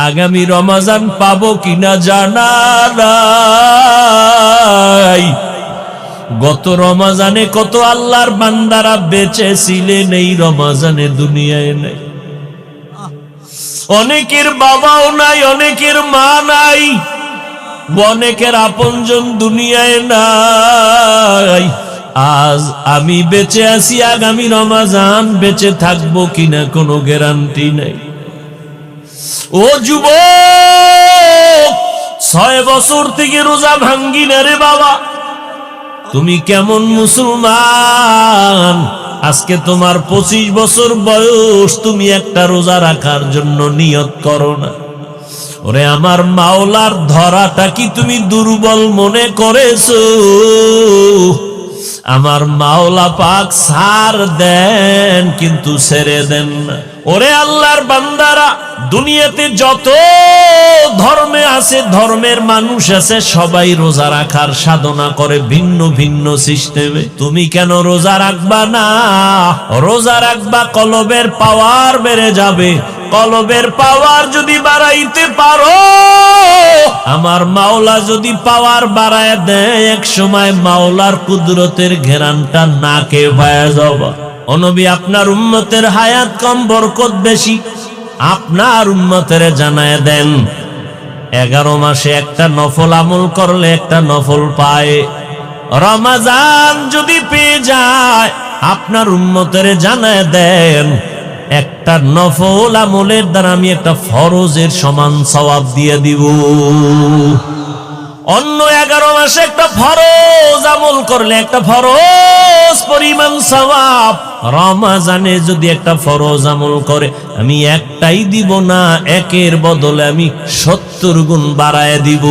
আগামী রমজান পাবো কিনা জানা নাই। গত রমজানে কত আল্লাহর বান্দারা বেঁচে ছিলেন, এই রমজানে দুনিয়ায় নাই। অনেকের বাবাও নাই, অনেকের মা নাই, অনেকের আপনজন দুনিয়ায় নাই। আজ আমি বেঁচে আছি, আগামী রমজান বেঁচে থাকবো কিনা কোনো গ্যারান্টি নাই। ও যুবক, 6 বছর থেকে রোজা ভাঙ্গি না রে বাবা। তুমি কেমন মুসলমান? আজকে তোমার 25 বছর বয়স, তুমি একটা রোজা রাখার জন্য নিয়ত করো না। ওরে আমার মাওলার ধরাটা কি তুমি দুর্বল মনে করেছো? আমার মাওলা পাক ছাড় দেন, কিন্তু ছেড়ে দেন না। ওরে আল্লাহর বান্দারা, দুনিয়াতে যত ধর্মে আছে, ধর্মের মানুষ আছে, সবাই রোজা রাখার সাধনা করে ভিন্ন ভিন্ন সিস্টেমে। তুমি কেন রোজা রাখবা না? রোজা রাখবা, কলবের পাওয়ার বেড়ে যাবে। কলবের পাওয়ার যদি বাড়াইতে পারো, আমার মাওলা যদি পাওয়ার বাড়ায় দেয়, এক সময় মাওলার কুদরতের ঘেরানটা নাকে ভয়ে যাবা। ও নবী, আপনার উম্মতের হায়াত কম, বরকত বেশি, আপনার উম্মতের জানায় দেন 11 মাসে একটা নফল আমল করলে একটা নফল পায়। রমজান যদি পেয়ে যায়, আপনার উম্মতের জানায় দেন একটা নফল আমলের দ্বারা আমি একটা ফরজের সমান সওয়াব দিয়ে দিব। অন্য 11 মাসে একটা ফরজ আমল করলে একটা ফরজ পরিমাণ সওয়াব, রমজানে যদি একটা ফরজ আমল করে, আমি একটাই দিব না, একের বদলে আমি 70 গুণ বাড়ায় দিব।